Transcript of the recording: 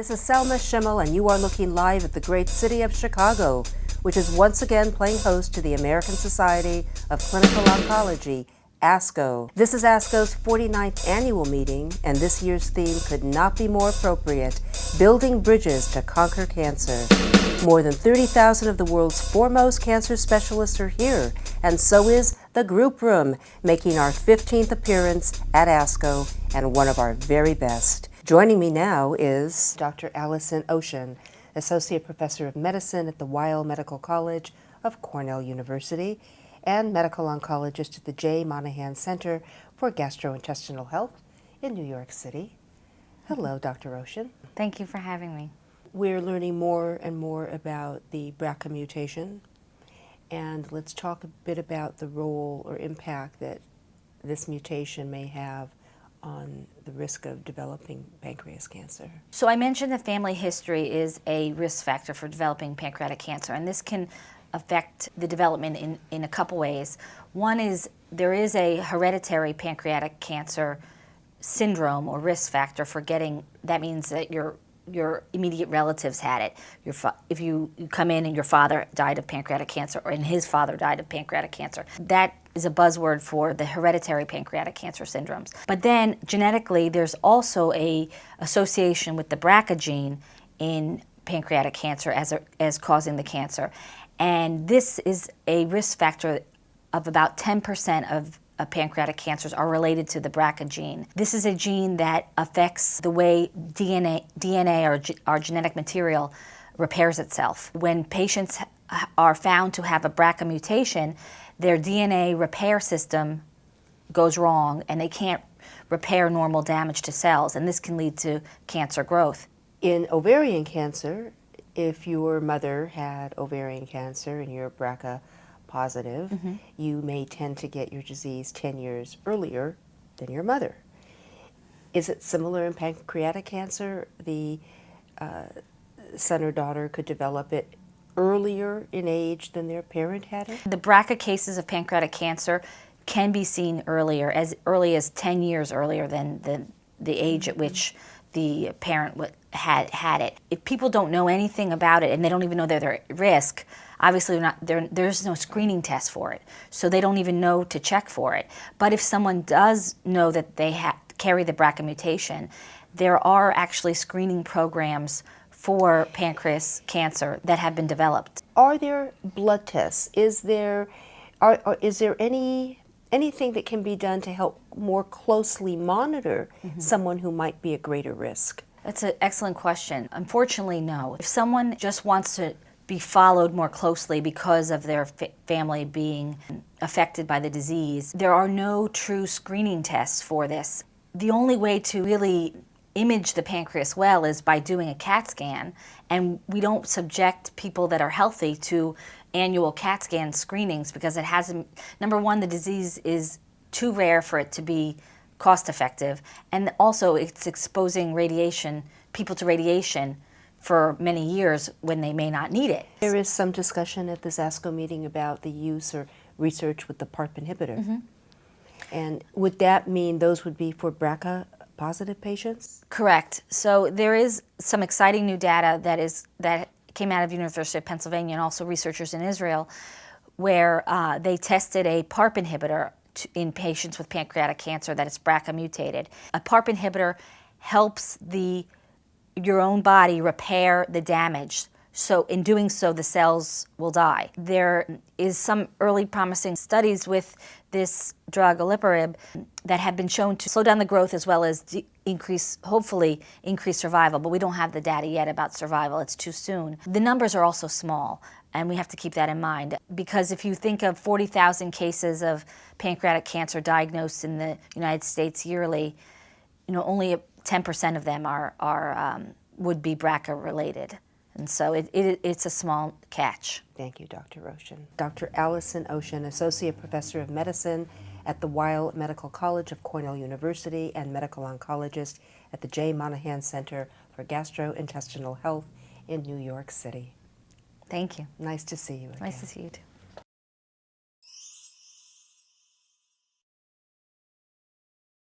This is Selma Schimmel, and you are looking live at the great city of Chicago, which is once again playing host to the American Society of Clinical Oncology, ASCO. This is ASCO's 49th annual meeting, and this year's theme could not be more appropriate: Building Bridges to Conquer Cancer. More than 30,000 of the world's foremost cancer specialists are here, and so is the Group Room, making our 15th appearance at ASCO and one of our very best. Joining me now is Dr. Allyson Ocean, Associate Professor of Medicine at the Weill Medical College of Cornell University and Medical Oncologist at the Jay Monahan Center for Gastrointestinal Health in New York City. Hello, Dr. Ocean. Thank you for having me. We're learning more and more about the BRCA mutation, and let's talk a bit about the role or impact that this mutation may have on the risk of developing pancreas cancer. So I mentioned that family history is a risk factor for developing pancreatic cancer, and this can affect the development in a couple ways. One is there is a hereditary pancreatic cancer syndrome or risk factor for getting, that means that your immediate relatives had it. If you come in and your father died of pancreatic cancer, and his father died of pancreatic cancer, that is a buzzword for the hereditary pancreatic cancer syndromes. But then genetically, there's also a association with the BRCA gene in pancreatic cancer as causing the cancer. And this is a risk factor of about 10% of pancreatic cancers are related to the BRCA gene. This is a gene that affects the way DNA or our genetic material repairs itself. When patients are found to have a BRCA mutation, their DNA repair system goes wrong and they can't repair normal damage to cells, and this can lead to cancer growth. In ovarian cancer, if your mother had ovarian cancer and you're BRCA positive, you may tend to get your disease 10 years earlier than your mother. Is it similar in pancreatic cancer? The son or daughter could develop it earlier in age than their parent had it? The BRCA cases of pancreatic cancer can be seen earlier, as early as 10 years earlier than the age at which the parent had it. If people don't know anything about it and they don't even know they're at risk, obviously there's no screening test for it, so they don't even know to check for it. But if someone does know that they carry the BRCA mutation, there are actually screening programs for pancreas cancer that have been developed. Are there blood tests? Is there anything that can be done to help more closely monitor someone who might be at greater risk? That's an excellent question. Unfortunately, no. If someone just wants to be followed more closely because of their family being affected by the disease, there are no true screening tests for this. The only way to really image the pancreas well is by doing a CAT scan, and we don't subject people that are healthy to annual CAT scan screenings because it hasn't, number one, the disease is too rare for it to be cost effective, and also it's exposing people to radiation for many years when they may not need it. There is some discussion at this ASCO meeting about the use or research with the PARP inhibitor. And would that mean those would be for BRCA positive patients? Correct. So there is some exciting new data that came out of University of Pennsylvania and also researchers in Israel, where they tested a PARP inhibitor in patients with pancreatic cancer that is BRCA mutated. A PARP inhibitor helps your own body repair the damage. So in doing so, the cells will die. There is some early promising studies with this drug, aliparib, that have been shown to slow down the growth as well as hopefully increase survival, but we don't have the data yet about survival. It's too soon. The numbers are also small, and we have to keep that in mind, because if you think of 40,000 cases of pancreatic cancer diagnosed in the United States yearly, only 10% of them would be BRCA related. And so it's a small catch. Thank you, Dr. Ocean. Dr. Allyson Ocean, Associate Professor of Medicine at the Weill Medical College of Cornell University and Medical Oncologist at the Jay Monahan Center for Gastrointestinal Health in New York City. Thank you. Nice to see you again. Nice to see you too.